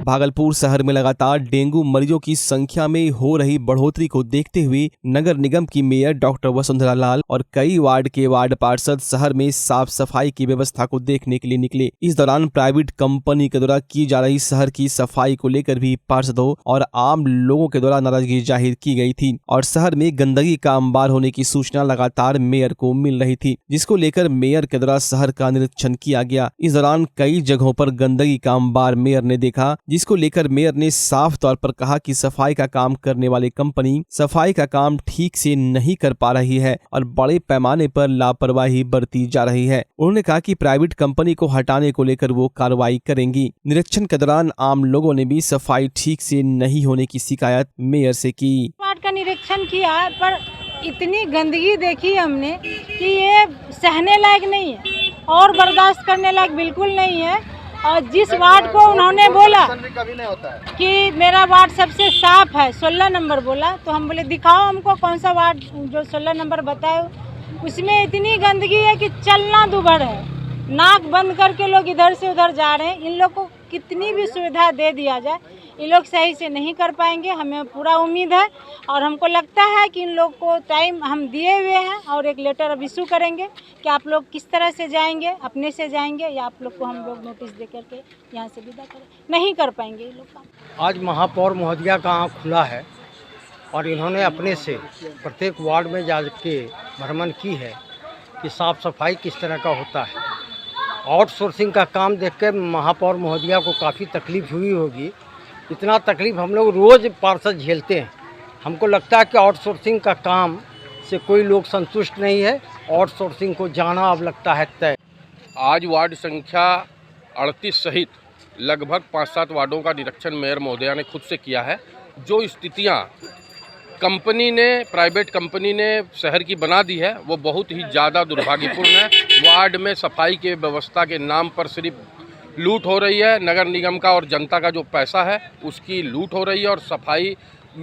भागलपुर शहर में लगातार डेंगू मरीजों की संख्या में हो रही बढ़ोतरी को देखते हुए नगर निगम की मेयर डॉक्टर वसुंधरा लाल और कई वार्ड के वार्ड पार्षद शहर में साफ सफाई की व्यवस्था को देखने के लिए निकले। इस दौरान प्राइवेट कंपनी के द्वारा की जा रही शहर की सफाई को लेकर भी पार्षदों और आम लोगों के द्वारा नाराजगी जाहिर की गई थी और शहर में गंदगी का अंबार होने की सूचना लगातार मेयर को मिल रही थी, जिसको लेकर मेयर के द्वारा शहर का निरीक्षण किया गया। इस दौरान कई जगहों पर गंदगी का अंबार मेयर ने देखा, जिसको लेकर मेयर ने साफ तौर पर कहा कि सफाई का काम करने वाली कंपनी सफाई का काम ठीक से नहीं कर पा रही है और बड़े पैमाने पर लापरवाही बरती जा रही है। उन्होंने कहा कि प्राइवेट कंपनी को हटाने को लेकर वो कार्रवाई करेंगी। निरीक्षण के दौरान आम लोगों ने भी सफाई ठीक से नहीं होने की शिकायत मेयर से की। वार्ड का निरीक्षण किया पर इतनी गंदगी देखी हमने कि ये सहने लायक नहीं है और बर्दाश्त करने लायक बिल्कुल नहीं है। और जिस वार्ड को उन्होंने बोला कि मेरा वार्ड सबसे साफ है, 16 नंबर बोला, तो हम बोले दिखाओ हमको कौन सा वार्ड जो 16 नंबर बताए, उसमें इतनी गंदगी है कि चलना दूभर है। नाक बंद करके लोग इधर से उधर जा रहे हैं। इन लोग को कितनी भी सुविधा दे दिया जाए, ये लोग सही से नहीं कर पाएंगे। हमें पूरा उम्मीद है और हमको लगता है कि इन लोग को टाइम हम दिए हुए हैं और एक लेटर अब इशू करेंगे कि आप लोग किस तरह से जाएंगे, अपने से जाएंगे या आप लोग को हम लोग नोटिस दे करके यहाँ से विदा करें। नहीं कर पाएंगे ये लोग काम। आज महापौर महोदया का आँख खुला है और इन्होंने अपने से प्रत्येक वार्ड में जाके भ्रमण की है कि साफ़ सफाई किस तरह का होता है। आउटसोर्सिंग का काम देख के महापौर महोदया को काफ़ी तकलीफ़ हुई होगी। इतना तकलीफ़ हम लोग रोज़ पार्षद झेलते हैं। हमको लगता है कि आउटसोर्सिंग का काम से कोई लोग संतुष्ट नहीं है। आउटसोर्सिंग को जाना अब लगता है तय। आज वार्ड संख्या 38 सहित लगभग 5-7 वार्डों का निरीक्षण मेयर महोदया ने खुद से किया है। जो स्थितियाँ कंपनी ने, प्राइवेट कंपनी ने शहर की बना दी है, वो बहुत ही ज़्यादा दुर्भाग्यपूर्ण है। वार्ड में सफाई के व्यवस्था के नाम पर सिर्फ लूट हो रही है। नगर निगम का और जनता का जो पैसा है उसकी लूट हो रही है और सफाई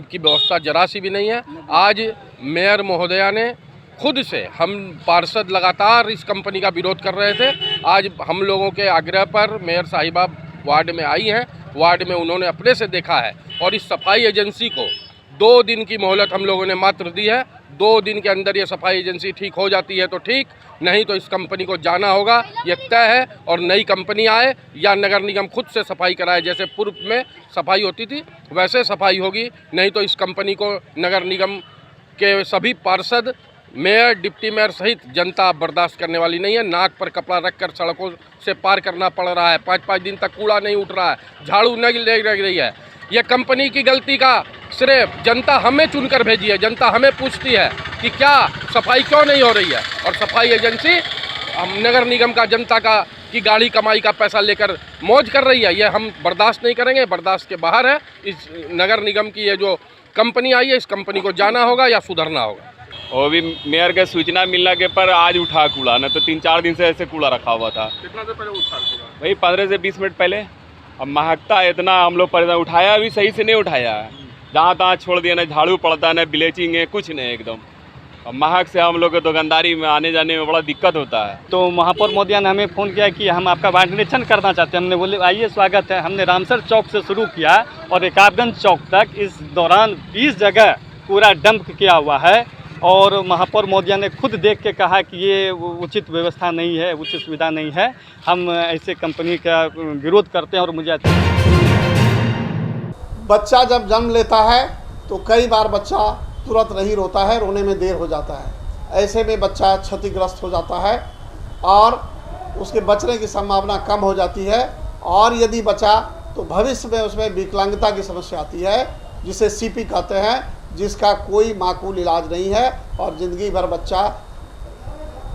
की व्यवस्था जरा सी भी नहीं है। आज मेयर महोदया ने खुद से, हम पार्षद लगातार इस कंपनी का विरोध कर रहे थे, आज हम लोगों के आग्रह पर मेयर साहिबा वार्ड में आई हैं। वार्ड में उन्होंने अपने से देखा है और इस सफाई एजेंसी को 2 दिन की मोहलत हम लोगों ने मात्र दी है। 2 दिन के अंदर ये सफाई एजेंसी ठीक हो जाती है तो ठीक, नहीं तो इस कंपनी को जाना होगा, ये तय है। और नई कंपनी आए या नगर निगम खुद से सफाई कराए, जैसे पूर्व में सफाई होती थी वैसे सफाई होगी, नहीं तो इस कंपनी को नगर निगम के सभी पार्षद, मेयर, डिप्टी मेयर सहित जनता बर्दाश्त करने वाली नहीं है। नाक पर कपड़ा रखकर सड़कों से पार करना पड़ रहा है। 5-5 दिन तक कूड़ा नहीं उठ रहा है, झाड़ू नहीं लग रही है। यह कंपनी की गलती का सिर्फ जनता हमें चुनकर भेजी है। जनता हमें पूछती है कि क्या सफाई क्यों नहीं हो रही है, और सफाई एजेंसी नगर निगम का, जनता का की गाड़ी कमाई का पैसा लेकर मौज कर रही है। ये हम बर्दाश्त नहीं करेंगे, बर्दाश्त के बाहर है। इस नगर निगम की ये जो कंपनी आई है, इस कंपनी को जाना होगा या सुधरना होगा। और भी मेयर के सूचना मिलने के पर आज उठा कूड़ा, न तो 3-4 दिन से ऐसे कूड़ा रखा हुआ था। कितना देर पहले उठा? वही 15 से 20 मिनट पहले। अब महकता इतना, हम लोग परेशान, उठाया भी सही से नहीं उठाया है। जहाँ तहाँ छोड़ दिया, ना झाड़ू पड़ता, ना ब्लीचिंग है, कुछ नहीं एकदम। अब महक से हम लोग को दुकानदारी में आने जाने में बड़ा दिक्कत होता है। तो महापौर महोदया ने हमें फ़ोन किया कि हम आपका वार्ड निरीक्षण करना चाहते हैं। हमने बोले आइए, स्वागत है। हमने रामसर चौक से शुरू किया और रकाबगंज चौक तक। इस दौरान 20 जगह पूरा डंप किया हुआ है और महापौर महोदया ने खुद देख के कहा कि ये उचित व्यवस्था नहीं है, उचित सुविधा नहीं है। हम ऐसे कंपनी का विरोध करते हैं और मुझे बच्चा जब जन्म लेता है तो कई बार बच्चा तुरंत नहीं रोता है, रोने में देर हो जाता है। ऐसे में बच्चा क्षतिग्रस्त हो जाता है और उसके बचने की संभावना कम हो जाती है। और यदि बचा तो भविष्य में उसमें विकलांगता की समस्या आती है, जिसे सीपी कहते हैं, जिसका कोई माकूल इलाज नहीं है और ज़िंदगी भर बच्चा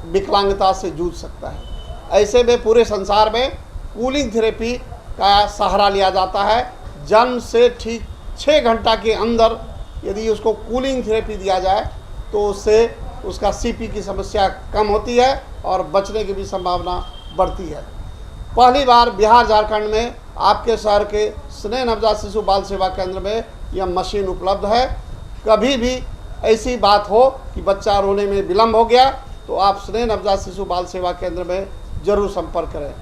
विकलांगता से जूझ सकता है। ऐसे में पूरे संसार में कूलिंग थेरेपी का सहारा लिया जाता है। जन्म से ठीक 6 घंटा के अंदर यदि उसको कूलिंग थेरेपी दिया जाए तो उससे उसका सीपी की समस्या कम होती है और बचने की भी संभावना बढ़ती है। पहली बार बिहार झारखंड में आपके शहर के स्नेह नवजात शिशु बाल सेवा केंद्र में यह मशीन उपलब्ध है। कभी भी ऐसी बात हो कि बच्चा रोने में विलम्ब हो गया तो आप स्नेह नवजात शिशु बाल सेवा केंद्र में जरूर संपर्क करें।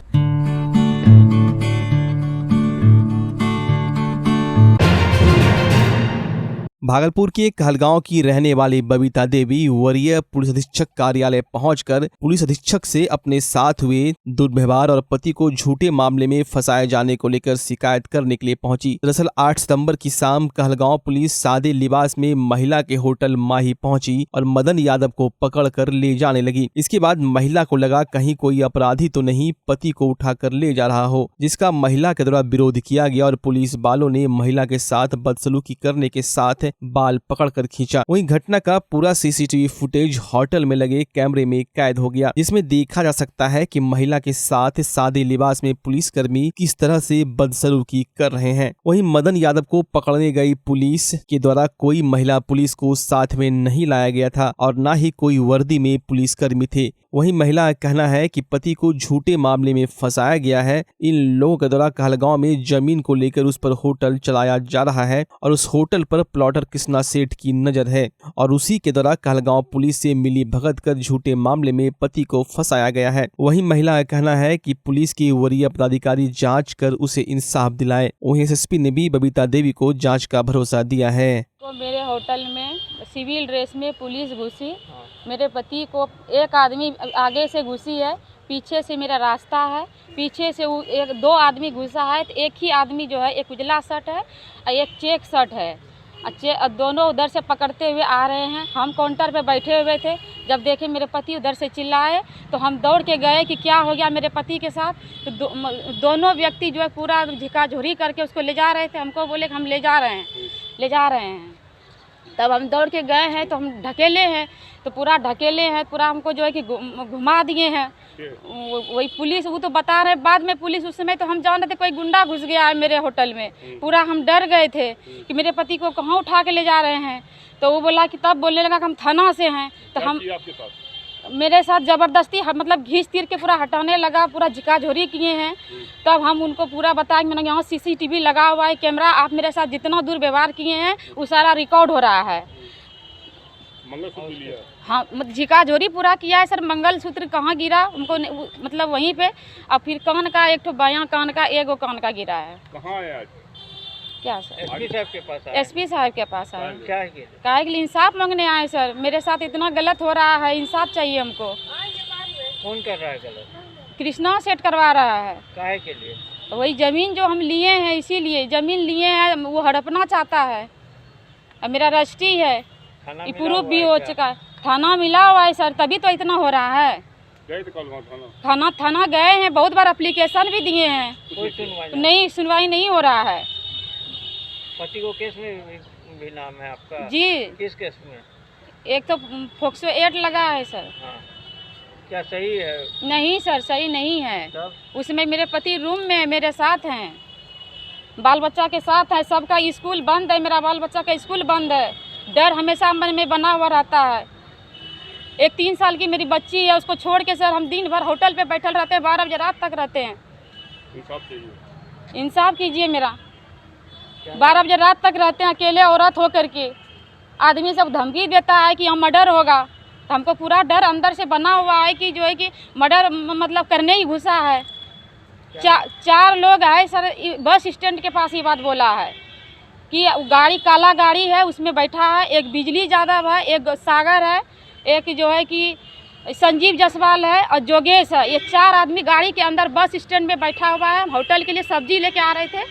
भागलपुर के कहलगांव की रहने वाली बबीता देवी वरीय पुलिस अधीक्षक कार्यालय पहुंचकर पुलिस अधीक्षक से अपने साथ हुए दुर्व्यवहार और पति को झूठे मामले में फंसाए जाने को लेकर शिकायत करने के लिए पहुंची। दरअसल 8 सितंबर की शाम कहलगांव पुलिस सादे लिबास में महिला के होटल माही पहुंची और मदन यादव को पकड़कर ले जाने लगी। इसके बाद महिला को लगा कहीं कोई अपराधी तो नहीं पति को उठाकर ले जा रहा हो, जिसका महिला के द्वारा विरोध किया गया और पुलिस वालों ने महिला के साथ बदसलूकी करने के साथ बाल पकड़कर खींचा। वहीं घटना का पूरा सीसीटीवी फुटेज होटल में लगे कैमरे में कैद हो गया, जिसमें देखा जा सकता है कि महिला के साथ सादे लिबास में पुलिसकर्मी किस तरह से बदसलूकी कर रहे हैं। वहीं मदन यादव को पकड़ने गई पुलिस के द्वारा कोई महिला पुलिस को साथ में नहीं लाया गया था और न ही कोई वर्दी में पुलिसकर्मी थे। वहीं महिला का कहना है कि पति को झूठे मामले में फंसाया गया है। इन लोगों के द्वारा कहलगांव में जमीन को लेकर उस पर होटल चलाया जा रहा है और उस होटल पर प्लॉटर कृष्णा सेठ की नजर है और उसी के द्वारा कहलगांव पुलिस से मिली भगत कर झूठे मामले में पति को फंसाया गया है। वहीं महिला का कहना है कि पुलिस के वरीय पदाधिकारी जांच कर उसे इंसाफ दिलाए। वहीं एसएसपी ने भी बबीता देवी को जांच का भरोसा दिया है। तो मेरे होटल में सिविल ड्रेस में पुलिस घुसी, मेरे पति को एक आदमी आगे से घुसी है, पीछे से मेरा रास्ता है, पीछे से दो आदमी घुसा है। तो एक ही आदमी जो है एक उजला शर्ट है और एक चेक शर्ट है, दोनों उधर से पकड़ते हुए आ रहे हैं। हम काउंटर पे बैठे हुए थे, जब देखे मेरे पति उधर से चिल्लाए तो हम दौड़ के गए कि क्या हो गया मेरे पति के साथ। तो दोनों व्यक्ति जो है पूरा झिकाझोरी करके उसको ले जा रहे थे। हमको बोले कि हम ले जा रहे हैं। तब हम दौड़ के गए हैं तो हम ढकेले हैं, तो पूरा ढकेले हैं, पूरा हमको जो है कि घुमा दिए हैं। वही पुलिस वो तो बता रहे, बाद में पुलिस उस समय तो हम जान रहे थे कोई गुंडा घुस गया है मेरे होटल में। पूरा हम डर गए थे कि मेरे पति को कहाँ उठा के ले जा रहे हैं। तो वो बोला कि तब बोलने लगा कि हम थाना से हैं। तो हम मेरे साथ ज़बरदस्ती मतलब घींच तीर के पूरा हटाने लगा, पूरा झिकाझोरी किए हैं। तब हम उनको पूरा बताया कि मैंने यहाँ सीसीटीवी लगा हुआ है, कैमरा, आप मेरे साथ जितना दुर्व्यवहार किए हैं वो सारा रिकॉर्ड हो रहा है। मंगलसूत्र लिया? हाँ, झिकाझोरी पूरा किया है सर। मंगलसूत्र कहाँ गिरा उनको मतलब वहीं पे, और फिर कान का एक तो बायां कान का एगो कान का गिरा है। कहाँ है आज? क्या सर? एसपी साहब के पास आए। एसपी साहब के पास आए। क्या है के लिए? इंसाफ मांगने आए सर। मेरे साथ इतना गलत हो रहा है, इंसाफ चाहिए हमको। कौन कर रहा है गलत? कृष्णा सेठ करवा रहा है। काहे के लिए? वही जमीन जो हम लिए हैं, इसीलिए जमीन लिए हैं, वो हड़पना चाहता है। और मेरा रजिस्ट्री है, प्रूफ भी हो चुका है, थाना मिला हुआ है सर, तभी तो इतना हो रहा है। गए थे थाना गए हैं, बहुत बार एप्लीकेशन भी दिए हैं, कोई सुनवाई नहीं हो रहा है। पति को केस में भी नाम है आपका? जी। किस केस में? एक तो फोक्सो 8 लगा है सर। हाँ। क्या सही है? नहीं सर, सही नहीं है। तब? उसमें मेरे पति रूम में मेरे साथ हैं, बाल बच्चा के साथ है, सबका स्कूल बंद है, मेरा बाल बच्चा का स्कूल बंद है। डर हमेशा मन में बना हुआ रहता है। एक 3 साल की मेरी बच्ची है, उसको छोड़ के सर हम दिन भर होटल पे बैठल रहते हैं, 12 बजे रात तक रहते हैं। इंसाफ कीजिए मेरा। 12 बजे रात तक रहते हैं अकेले औरत होकर के। आदमी सब धमकी देता है कि यहाँ मर्डर होगा, तो हमको पूरा डर अंदर से बना हुआ है कि जो है कि मर्डर मतलब करने ही घुसा है। 4 लोग आए सर, बस स्टैंड के पास ही बात बोला है कि गाड़ी काला गाड़ी है, उसमें बैठा है एक बिजली यादव है, एक सागर है, एक जो है कि संजीव जायसवाल है और जोगेश है। ये 4 आदमी गाड़ी के अंदर बस स्टैंड में बैठा हुआ है। होटल के लिए सब्जी लेके आ रहे थे,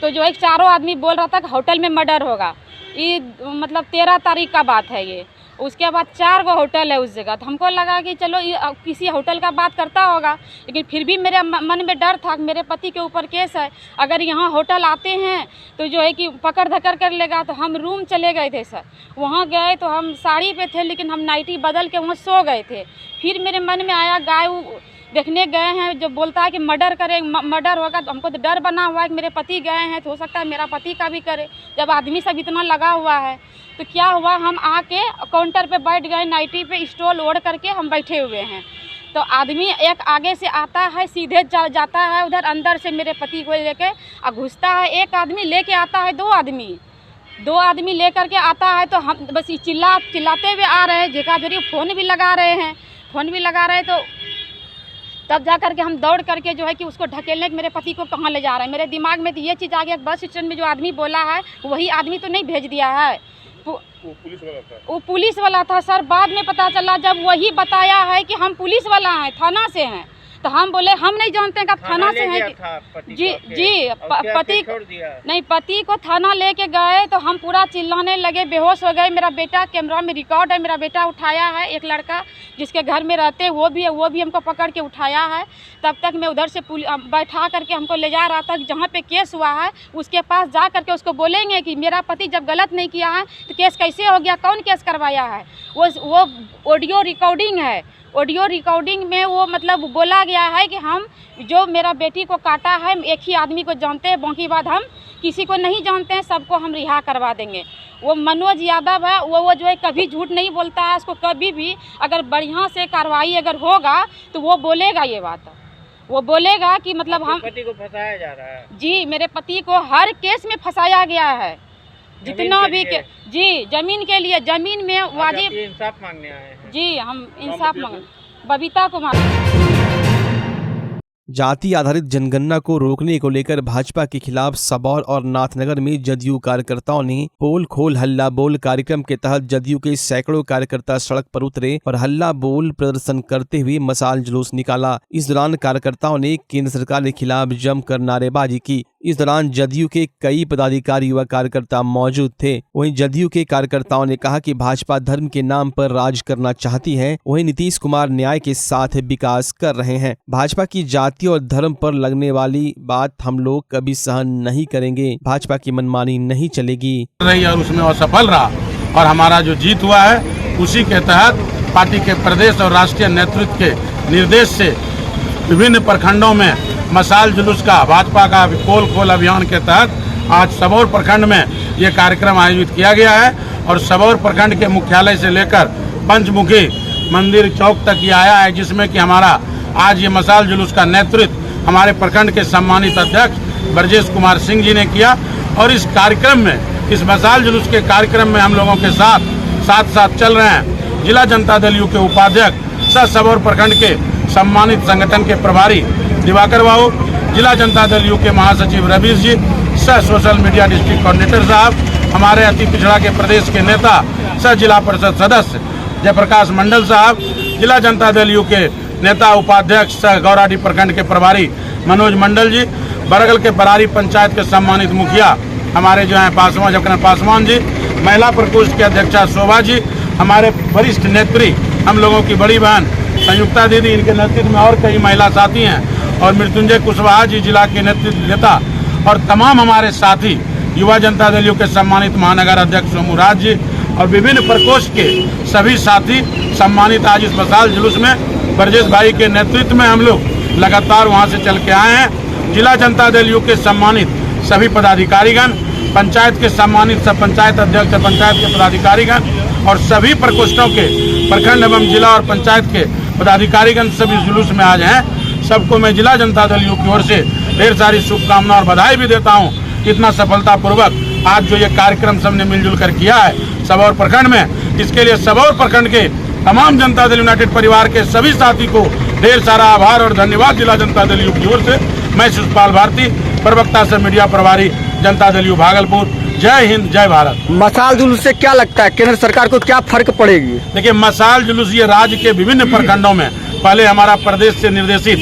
तो जो एक 4 आदमी बोल रहा था कि होटल में मर्डर होगा। ये मतलब 13 तारीख का बात है ये। उसके बाद 4 गो होटल है उस जगह, तो हमको लगा कि चलो ये किसी होटल का बात करता होगा, लेकिन फिर भी मेरे मन में डर था कि मेरे पति के ऊपर केस है, अगर यहाँ होटल आते हैं तो जो है कि पकड़ धकड़ कर लेगा। तो हम रूम चले गए थे सर, वहाँ गए तो हम साड़ी पे थे, लेकिन हम नाइटी बदल के वहाँ सो गए थे। फिर मेरे मन में आया गाय देखने गए हैं, जो बोलता है कि मर्डर करे, मर्डर होगा, तो हमको तो डर बना हुआ है कि मेरे पति गए हैं तो हो सकता है मेरा पति का भी करे। जब आदमी सब इतना लगा हुआ है तो क्या हुआ, हम आके काउंटर पे बैठ गए, नाइटी पे स्टॉल ओढ़ करके हम बैठे हुए हैं। तो आदमी एक आगे से आता है, सीधे जाता है उधर अंदर से मेरे पति को लेके और घुसता है। एक आदमी लेके आता है, 2 आदमी लेकर के आता है। तो हम बस चिल्लाते हुए आ रहे हैं, झिकाझोरी, फोन भी लगा रहे तो तब जा करके हम दौड़ करके जो है कि उसको ढकेलने के मेरे पति को कहाँ ले जा रहे हैं। मेरे दिमाग में तो ये चीज़ आ गया, बस स्टैंड में जो आदमी बोला है वही आदमी तो नहीं भेज दिया है। वो पुलिस वाला था सर। बाद में पता चला जब वही बताया है कि हम पुलिस वाला हैं, थाना से हैं, तो हम बोले हम नहीं जानते हैं कि आप थाना से हैं कि जी पति नहीं, पति को थाना लेके गए तो हम पूरा चिल्लाने लगे, बेहोश हो गए। मेरा बेटा, कैमरा में रिकॉर्ड है, मेरा बेटा उठाया है, एक लड़का जिसके घर में रहते हैं वो भी हमको पकड़ के उठाया है। तब तक मैं उधर से बैठा करके हमको ले जा रहा था जहाँ पे केस हुआ है उसके पास जा करके उसको बोलेंगे कि मेरा पति जब गलत नहीं किया है तो केस कैसे हो गया, कौन केस करवाया है। वो ऑडियो रिकॉर्डिंग है, ऑडियो रिकॉर्डिंग में वो मतलब बोला गया है कि हम जो मेरा बेटी को काटा है एक ही आदमी को जानते हैं, बाकी बात हम किसी को नहीं जानते हैं, सबको हम रिहा करवा देंगे। वो मनोज यादव है, वो जो है कभी झूठ नहीं बोलता है। उसको कभी भी अगर बढ़िया से कार्रवाई अगर होगा तो वो बोलेगा, ये बात वो बोलेगा कि मतलब हम पति को फंसाया जा रहा है। जी, मेरे पति को हर केस में फंसाया गया है, जितना भी जी जमीन के लिए, जमीन में वाजिब इंसाफ मांगने आए हैं। जी, हम इंसाफ मांगने बबीता कुमार। जाति आधारित जनगणना को रोकने को लेकर भाजपा के खिलाफ सबौर और नाथनगर में जदयू कार्यकर्ताओं ने पोल खोल हल्ला बोल कार्यक्रम के तहत जदयू के सैकड़ों कार्यकर्ता सड़क पर उतरे और हल्ला बोल प्रदर्शन करते हुए मशाल जुलूस निकाला। इस दौरान कार्यकर्ताओं ने केंद्र सरकार के खिलाफ जमकर नारेबाजी की। इस दौरान जदयू के कई पदाधिकारी व कार्यकर्ता मौजूद थे। वहीं जदयू के कार्यकर्ताओं ने कहा कि भाजपा धर्म के नाम पर राज करना चाहती है, वहीं नीतीश कुमार न्याय के साथ विकास कर रहे हैं। भाजपा की जाति और धर्म पर लगने वाली बात हम लोग कभी सहन नहीं करेंगे। भाजपा की मनमानी नहीं चलेगी। और उसमें असफल रहा और हमारा जो जीत हुआ है उसी के तहत पार्टी के प्रदेश और राष्ट्रीय नेतृत्व के निर्देश से विभिन्न प्रखंडों में मशाल जुलूस का, भाजपा का पोल खोल अभियान के तहत आज सबौर प्रखंड में ये कार्यक्रम आयोजित किया गया है और सबौर प्रखंड के मुख्यालय से लेकर पंचमुखी मंदिर चौक तक ये आया है, जिसमें कि हमारा आज ये मशाल जुलूस का नेतृत्व हमारे प्रखंड के सम्मानित अध्यक्ष ब्रजेश कुमार सिंह जी ने किया। और इस कार्यक्रम में, इस मशाल जुलूस के कार्यक्रम में हम लोगों के साथ चल रहे हैं जिला जनता दल यू के उपाध्यक्ष सह सबौर प्रखंड के सम्मानित संगठन के प्रभारी दिवाकर बाबू, जिला जनता दल यू के महासचिव रवीश जी, सह सोशल मीडिया डिस्ट्रिक्ट कोऑर्डिनेटर साहब, हमारे अति पिछड़ा के प्रदेश के नेता सह जिला परिषद सदस्य जयप्रकाश मंडल साहब, जिला जनता दल यू के नेता उपाध्यक्ष सह गौराडी प्रखंड के प्रभारी मनोज मंडल जी, बरगल के बरारी पंचायत के सम्मानित मुखिया हमारे जो हैं पासवान जी, महिला प्रकोष्ठ के अध्यक्षा शोभा जी, हमारे वरिष्ठ नेत्री हम लोगों की बड़ी बहन संयुक्ता दीदी, इनके नेतृत्व में और कई महिला साथी हैं, और मृत्युंजय कुशवाहा जी जिला के नेतृत्व नेता, और तमाम हमारे साथी युवा जनता दल यू के सम्मानित महानगर अध्यक्ष सोमू राज जी और विभिन्न प्रकोष्ठ के सभी साथी सम्मानित आज इस मशाल जुलूस में ब्रजेश भाई के नेतृत्व में हम लोग लगातार वहां से चल के आए हैं। जिला जनता दल यू के सम्मानित सभी पदाधिकारीगण, पंचायत के सम्मानित सब पंचायत अध्यक्ष, पंचायत के पदाधिकारीगण और सभी प्रकोष्ठों के प्रखंड एवं जिला और पंचायत के पदाधिकारीगण सभी जुलूस में आज हैं। सबको मैं जिला जनता दल यू की ओर से ढेर सारी शुभकामना और बधाई भी देता हूं कि इतना सफलतापूर्वक आज जो ये कार्यक्रम सबने मिलजुल कर किया है सबौर प्रखंड में, इसके लिए सबौर प्रखंड के तमाम जनता दल यूनाइटेड परिवार के सभी साथी को ढेर सारा आभार और धन्यवाद जिला जनता दल यू की ओर से। मैं शिशुपाल भारती, प्रवक्ता से मीडिया प्रभारी जनता दल यू भागलपुर। जय हिंद, जय भारत। मशाल जुलूस से क्या लगता है केंद्र सरकार को क्या फर्क पड़ेगी? देखिए, मशाल जुलूस ये राज्य के विभिन्न प्रखंडों में, पहले हमारा प्रदेश से निर्देशित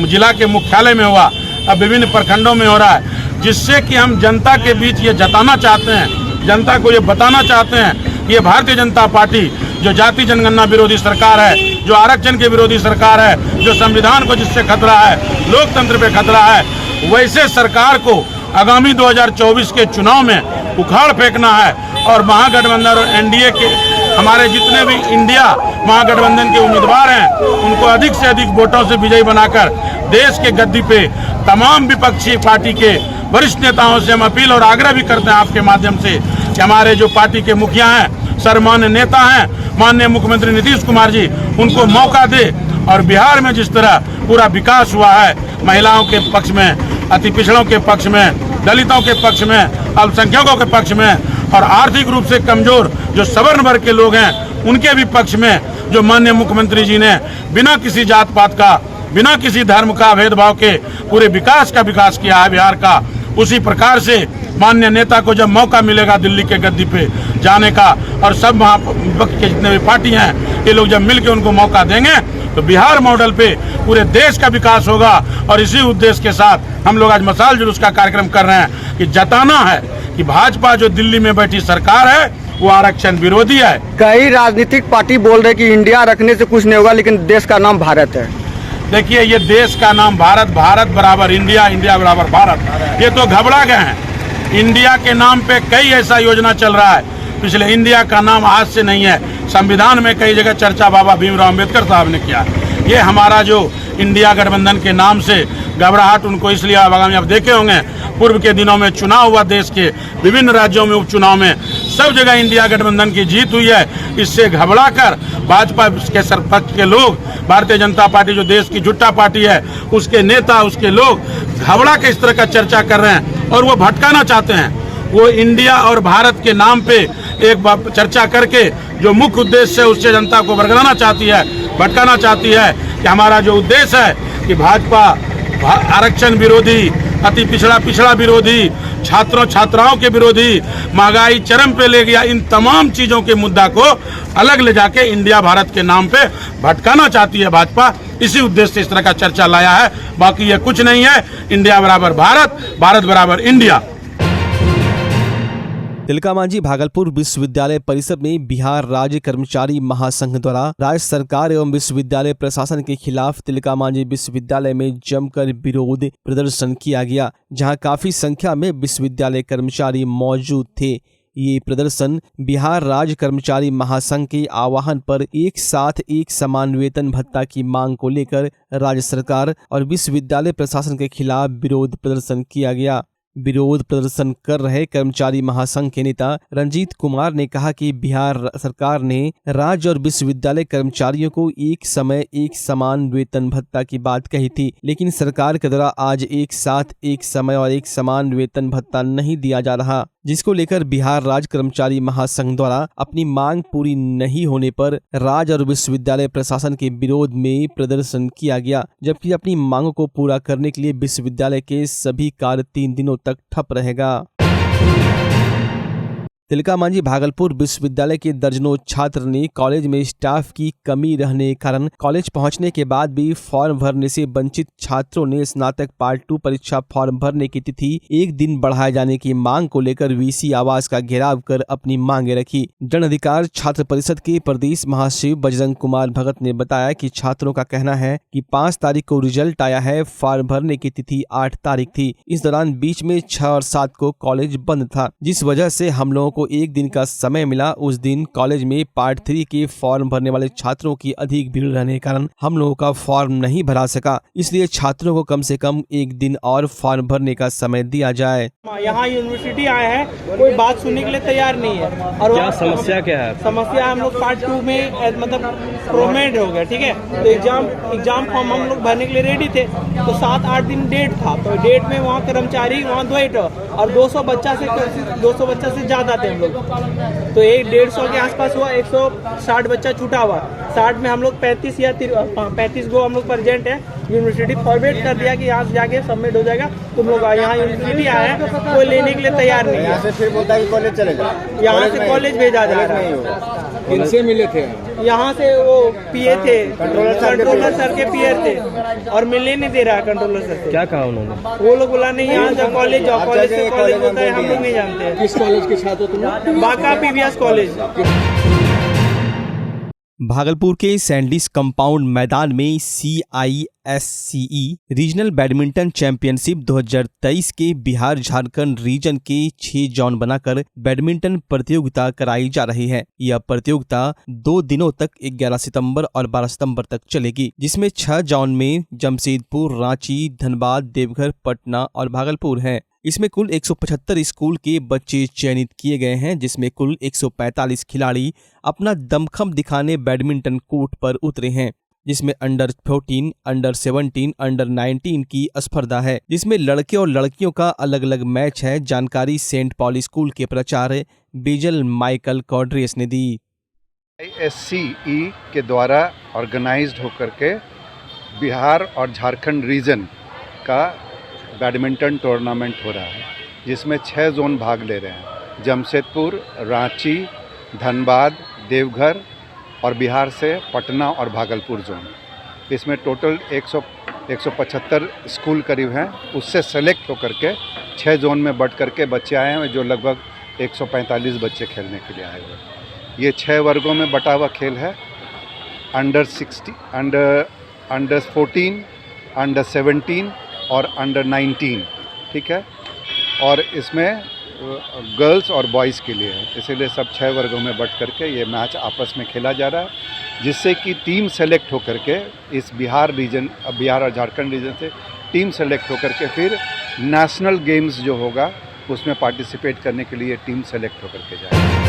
जिला के मुख्यालय में हुआ, अब विभिन्न प्रखंडों में हो रहा है, जिससे कि हम जनता के बीच ये जताना चाहते हैं, जनता को ये बताना चाहते हैं कि ये भारतीय जनता पार्टी जो जाति जनगणना विरोधी सरकार है, जो आरक्षण के विरोधी सरकार है, जो संविधान को जिससे खतरा है, लोकतंत्र पे खतरा है, वैसे सरकार को आगामी 2024 के चुनाव में उखाड़ फेंकना है और महागठबंधन और एनडीए के हमारे जितने भी इंडिया महागठबंधन के उम्मीदवार हैं उनको अधिक से अधिक वोटों से विजयी बनाकर देश के गद्दी पे तमाम विपक्षी पार्टी के वरिष्ठ नेताओं से हम अपील और आग्रह भी करते हैं आपके माध्यम से कि हमारे जो पार्टी के मुखिया हैं, सर्वमान्य नेता हैं, माननीय मुख्यमंत्री नीतीश कुमार जी, उनको मौका दे और बिहार में जिस तरह पूरा विकास हुआ है, महिलाओं के पक्ष में, अति पिछड़ों के पक्ष में, दलितों के पक्ष में, अल्पसंख्यकों के पक्ष में और आर्थिक रूप से कमजोर जो सवर्ण वर्ग के लोग हैं उनके भी पक्ष में, जो माननीय मुख्यमंत्री जी ने बिना किसी जात पात का, बिना किसी धर्म का भेदभाव के पूरे विकास का विकास किया है बिहार का, उसी प्रकार से माननीय नेता को जब मौका मिलेगा दिल्ली के गद्दी पे जाने का, और सब महापक्ष के जितने भी पार्टी हैं ये लोग जब मिलकर उनको मौका देंगे तो बिहार मॉडल पे पूरे देश का विकास होगा। और इसी उद्देश्य के साथ हम लोग आज मशाल जुलूस का कार्यक्रम कर रहे हैं कि जताना है कि भाजपा जो दिल्ली में बैठी सरकार है वो आरक्षण विरोधी है। कई राजनीतिक पार्टी बोल रहे कि इंडिया रखने से कुछ नहीं होगा, लेकिन देश का नाम भारत है। देखिए, ये देश का नाम भारत, भारत बराबर इंडिया, इंडिया बराबर भारत, ये तो घबरा गए हैं। इंडिया के नाम पे कई ऐसा योजना चल रहा है। पिछले इंडिया का नाम आज से नहीं है, संविधान में कई जगह चर्चा बाबा भीमराव अम्बेडकर साहब ने किया। ये हमारा जो इंडिया गठबंधन के नाम से घबराहट उनको इसलिए आगामी आप देखे होंगे पूर्व के दिनों में चुनाव हुआ, देश के विभिन्न राज्यों में उपचुनाव में सब जगह इंडिया गठबंधन की जीत हुई है। इससे घबरा कर भाजपा के सरपक्ष के लोग, भारतीय जनता पार्टी जो देश की झुट्टा पार्टी है उसके नेता, उसके लोग घबरा के इस तरह का चर्चा कर रहे हैं और वो भटकाना चाहते हैं। वो इंडिया और भारत के नाम पे एक बार चर्चा करके जो मुख्य उद्देश्य है उससे जनता को भड़काना चाहती है, भटकाना चाहती है कि हमारा जो उद्देश्य है कि भाजपा आरक्षण विरोधी, अति पिछड़ा विरोधी, छात्रों छात्राओं के विरोधी, महंगाई चरम पे ले गया, इन तमाम चीज़ों के मुद्दा को अलग ले जाके इंडिया भारत के नाम पे भटकाना चाहती है भाजपा। इसी उद्देश्य से इस तरह का चर्चा लाया है, बाकी ये कुछ नहीं है। इंडिया बराबर भारत, भारत बराबर इंडिया। तिलकामांझी भागलपुर विश्वविद्यालय परिसर में बिहार राज्य कर्मचारी महासंघ द्वारा राज्य सरकार एवं विश्वविद्यालय प्रशासन के खिलाफ तिलकामांझी विश्वविद्यालय में जमकर विरोध प्रदर्शन किया गया, जहां काफी संख्या में विश्वविद्यालय कर्मचारी मौजूद थे। ये प्रदर्शन बिहार राज्य कर्मचारी महासंघ के आह्वान पर एक साथ एक समान वेतन भत्ता की मांग को लेकर राज्य सरकार और विश्वविद्यालय प्रशासन के खिलाफ विरोध प्रदर्शन किया गया। विरोध प्रदर्शन कर रहे कर्मचारी महासंघ के नेता रंजीत कुमार ने कहा कि बिहार सरकार ने राज्य और विश्वविद्यालय कर्मचारियों को एक समय एक समान वेतन भत्ता की बात कही थी, लेकिन सरकार के द्वारा आज एक साथ एक समय और एक समान वेतन भत्ता नहीं दिया जा रहा, जिसको लेकर बिहार राज्य कर्मचारी महासंघ द्वारा अपनी मांग पूरी नहीं होने पर राज्य और विश्वविद्यालय प्रशासन के विरोध में प्रदर्शन किया गया। जबकि अपनी मांगों को पूरा करने के लिए विश्वविद्यालय के सभी कार्य 3 दिनों तक ठप रहेगा। तिलकामांझी भागलपुर विश्वविद्यालय के दर्जनों छात्र ने कॉलेज में स्टाफ की कमी रहने के कारण कॉलेज पहुंचने के बाद भी फॉर्म भरने से वंचित छात्रों ने स्नातक पार्ट 2 परीक्षा फॉर्म भरने की तिथि एक दिन बढ़ाए जाने की मांग को लेकर वीसी आवास का घेराव कर अपनी मांगे रखी। जन अधिकार छात्र परिषद के प्रदेश महासचिव बजरंग कुमार भगत ने बताया कि छात्रों का कहना है कि 5 तारीख को रिजल्ट आया है, फॉर्म भरने की तिथि 8 तारीख थी। इस दौरान बीच में 6 और 7 को कॉलेज बंद था, जिस वजह से हम लोगों को एक दिन का समय मिला। उस दिन कॉलेज में पार्ट 3 के फॉर्म भरने वाले छात्रों की अधिक भीड़ रहने के कारण हम लोगों का फॉर्म नहीं भरा सका, इसलिए छात्रों को कम से कम एक दिन और फॉर्म भरने का समय दिया जाए। यहाँ यूनिवर्सिटी आए हैं, कोई बात सुनने के लिए तैयार नहीं है। और क्या समस्या क्या है? समस्या हम लोग पार्ट 2 में मतलब प्रोमेड हो गया, ठीक है। तो एग्जाम फॉर्म हम लोग भरने के लिए रेडी थे, तो 7-8 दिन डेट था। तो डेट में वहाँ कर्मचारी वहाँ 2 और 200 बच्चा से ज़्यादा थे हम लोग, तो 150 के आसपास हुआ। 160 बच्चा छूटा हुआ, 60 में हम लोग 35 या 35 को हम लोग प्रेजेंट है। यूनिवर्सिटी फॉरवर्ड कर दिया कि यहाँ से जाके सबमिट हो जाएगा, तुम लोग यहाँ यूनिवर्सिटी आए हैं, कोई लेने के लिए तैयार नहीं है। यहाँ से फिर बोलता है कि कॉलेज चलेगा, यहाँ से कॉलेज भेजा जा रहा है। किनसे मिले थे? यहाँ से वो पीए थे, कंट्रोलर सर के पीए थे, और मिलने नहीं दे रहा कंट्रोलर सर से। क्या कहा उन्होंने? वो लोग बोला नहीं, यहाँ जाओ कॉलेज जाओ, कॉलेज से कॉलेज होता है, हम लोग नहीं जानते। किस कॉलेज के छात्र हो तुम? Banka PVS college. भागलपुर के सैंडिस कंपाउंड मैदान में CISCE रीजनल बैडमिंटन चैंपियनशिप 2023 के बिहार झारखंड रीजन के 6 जोन बनाकर बैडमिंटन प्रतियोगिता कराई जा रही है। यह प्रतियोगिता 2 दिनों तक 11 सितंबर और 12 सितंबर तक चलेगी, जिसमें 6 जोन में जमशेदपुर, रांची, धनबाद, देवघर, पटना और भागलपुर है। इसमें कुल 175 स्कूल के बच्चे चयनित किए गए हैं, जिसमें कुल 145 खिलाड़ी अपना दमखम दिखाने बैडमिंटन कोर्ट पर उतरे हैं, जिसमें अंडर 14, अंडर 17, अंडर 19 की स्पर्धा है, जिसमें लड़के और लड़कियों का अलग अलग मैच है। जानकारी सेंट पॉल स्कूल के प्राचार्य बेजल माइकल कॉड्रेस ने दी। CISCE के द्वारा ऑर्गेनाइज्ड होकर के बिहार और झारखंड रीजन का बैडमिंटन टूर्नामेंट हो रहा है, जिसमें 6 जोन भाग ले रहे हैं। जमशेदपुर, रांची, धनबाद, देवघर और बिहार से पटना और भागलपुर जोन। इसमें टोटल 175 स्कूल करीब हैं, उससे सेलेक्ट होकर के 6 जोन में बट करके बच्चे आए हैं, जो लगभग 145 बच्चे खेलने के लिए आए हुए हैं। ये 6 वर्गों में बटा हुआ खेल है। अंडर 14, अंडर 17 और अंडर 19, ठीक है। और इसमें गर्ल्स और बॉयज़ के लिए है, इसीलिए सब 6 वर्गों में बट करके ये मैच आपस में खेला जा रहा है, जिससे कि टीम सेलेक्ट होकर के इस बिहार और झारखंड रीजन से टीम सेलेक्ट होकर के फिर नेशनल गेम्स जो होगा उसमें पार्टिसिपेट करने के लिए टीम सेलेक्ट होकर के जाएगी।